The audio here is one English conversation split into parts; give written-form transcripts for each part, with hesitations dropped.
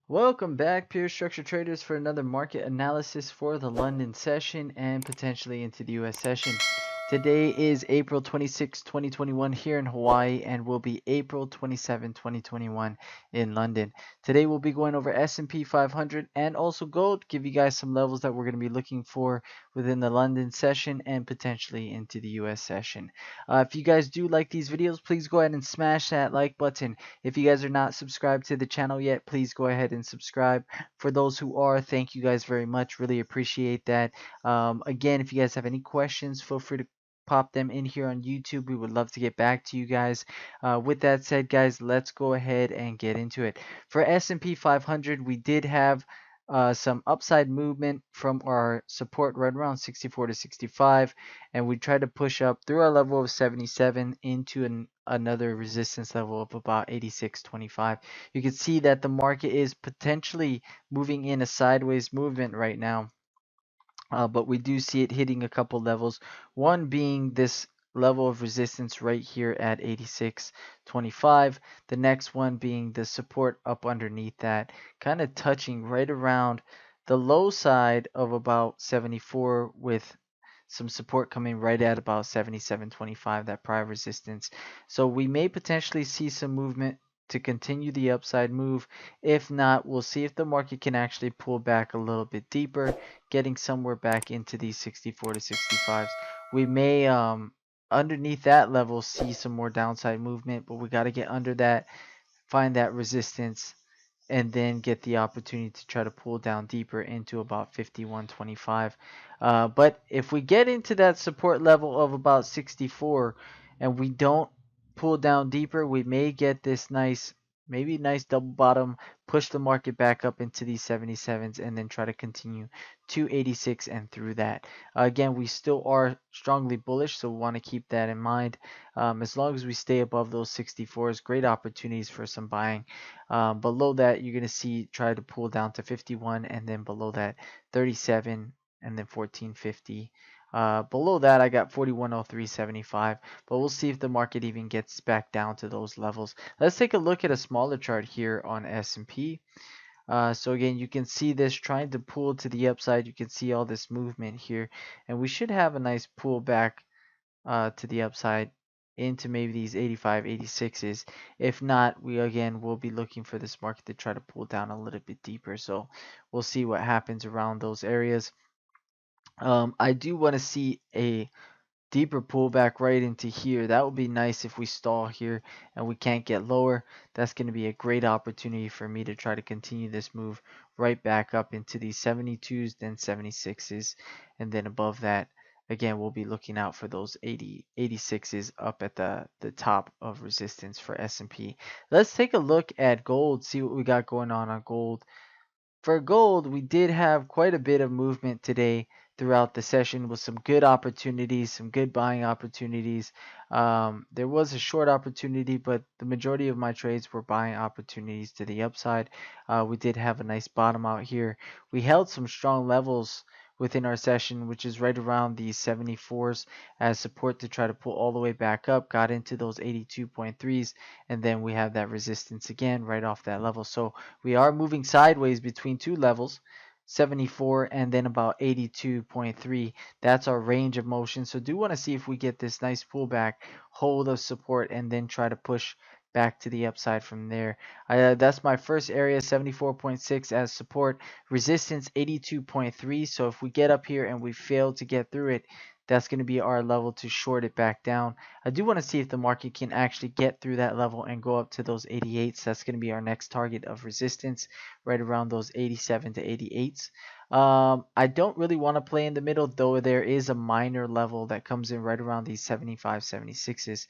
Welcome back, pure structure traders, for another market analysis for the London session and potentially into the US session. Today is April 26, 2021 here in Hawaii, and will be April 27, 2021 in London. Today we'll be going over S&P 500 and also gold, give you guys some levels that we're going to be looking for within the London session and potentially into the US session. If you guys do like these videos, please go ahead and smash that like button. If you guys are not subscribed to the channel yet, please go ahead and subscribe. For those who are, thank you guys very much. Really appreciate that. Again, if you guys have any questions, feel free to pop them in here on YouTube. We would love to get back to you guys. With that said, guys, let's go ahead and get into it. For S&P 500, we did have some upside movement from our support right around 64 to 65, and we tried to push up through our level of 77 into another resistance level of about 86.25. You can see that the market is potentially moving in a sideways movement right now, but we do see it hitting a couple levels. One being this level of resistance right here at 86.25. The next one being the support up underneath that, kind of touching right around the low side of about 74, with some support coming right at about 77.25, that prior resistance. So we may potentially see some movement to continue the upside move. If not, we'll see if the market can actually pull back a little bit deeper, getting somewhere back into these 64 to 65s. We may underneath that level see some more downside movement, but we got to get under that, find that resistance, and then get the opportunity to try to pull down deeper into about 51.25. But if we get into that support level of about 64 and we don't pull down deeper, we may get this maybe nice double bottom, push the market back up into these 77s, and then try to continue to 86 and through that. Again, we still are strongly bullish, so we want to keep that in mind. As long as we stay above those 64s, great opportunities for some buying. Below that, you're going to see try to pull down to 51, and then below that 37, and then 1450. Below that, I got 4103.75, but we'll see if the market even gets back down to those levels. Let's take a look at a smaller chart here on S&P. So again, you can see this trying to pull to the upside. You can see all this movement here, and we should have a nice pullback to the upside into maybe these 85, 86s. If not, we again will be looking for this market to try to pull down a little bit deeper. So we'll see what happens around those areas. I do want to see a deeper pullback right into here. That would be nice if we stall here and we can't get lower. That's going to be a great opportunity for me to try to continue this move right back up into these 72s, then 76s, and then above that, again, we'll be looking out for those 86s up at the top of resistance for S&P. Let's take a look at gold, see what we got going on gold. For gold, we did have quite a bit of movement today throughout the session with some good opportunities, some good buying opportunities. There was a short opportunity, but the majority of my trades were buying opportunities to the upside. We did have a nice bottom out here. We held some strong levels within our session, which is right around the 74s as support to try to pull all the way back up, got into those 82.3s, and then we have that resistance again right off that level. So we are moving sideways between two levels, 74 and then about 82.3. That's our range of motion. So do want to see if we get this nice pullback, hold of support, and then try to push back to the upside from there. That's my first area, 74.6 as support, resistance 82.3. So if we get up here and we fail to get through it, that's going to be our level to short it back down. I do want to see if the market can actually get through that level and go up to those 88s. That's going to be our next target of resistance, right around those 87 to 88s. I don't really want to play in the middle, though there is a minor level that comes in right around these 75, 76s.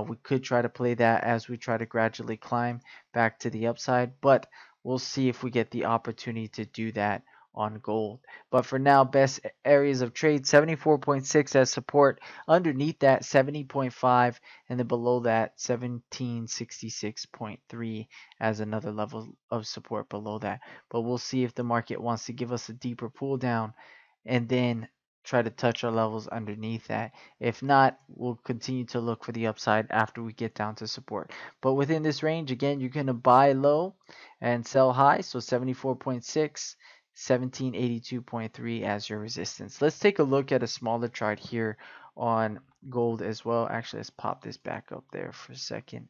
We could try to play that as we try to gradually climb back to the upside, but we'll see if we get the opportunity to do that on gold. But for now, best areas of trade, 74.6 as support, underneath that 70.5, and then below that 1766.3 as another level of support below that. But we'll see if the market wants to give us a deeper pull down and then try to touch our levels underneath that. If not, we'll continue to look for the upside after we get down to support. But within this range, again, you're going to buy low and sell high. So 74.6, 1782.3 as your resistance. Let's take a look at a smaller chart here on gold as well. Actually, let's pop this back up there for a second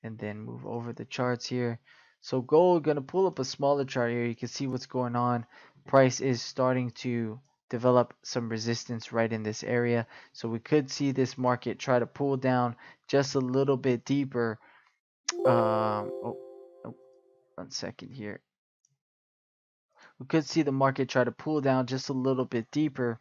and then move over the charts here. So gold, going to pull up a smaller chart here. You can see what's going on. Price is starting to develop some resistance right in this area. So we could see this market try to pull down just a little bit deeper. Oh, 1 second here. We could see the market try to pull down just a little bit deeper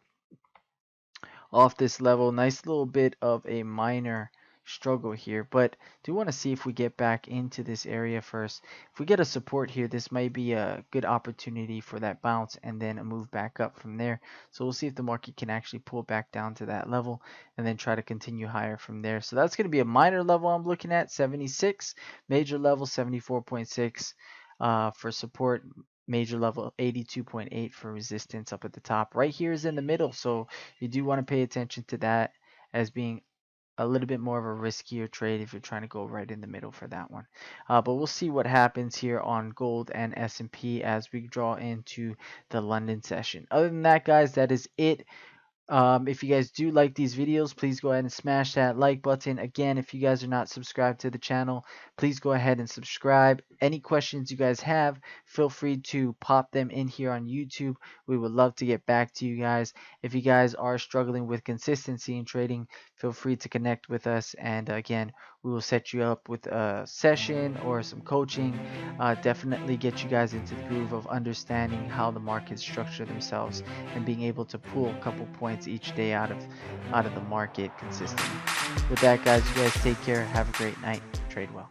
off this level. Nice little bit of a minor struggle here, but do want to see if we get back into this area first. If we get a support here, this might be a good opportunity for that bounce and then a move back up from there. So we'll see if the market can actually pull back down to that level and then try to continue higher from there. So that's going to be a minor level I'm looking at, 76, major level 74.6 for support, major level 82.8 for resistance up at the top. Right here is in the middle, so you do want to pay attention to that as being a little bit more of a riskier trade if you're trying to go right in the middle for that one. But we'll see what happens here on gold and S&P as we draw into the London session. Other than that, guys, that is it. If you guys do like these videos, please go ahead and smash that like button. Again, if you guys are not subscribed to the channel, please go ahead and subscribe. Any questions you guys have, feel free to pop them in here on YouTube. We would love to get back to you guys. If you guys are struggling with consistency in trading, feel free to connect with us. And again, we will set you up with a session or some coaching. Definitely get you guys into the groove of understanding how the markets structure themselves and being able to pull a couple points each day out of the market consistently. With that, guys, you guys take care. Have a great night. Trade well.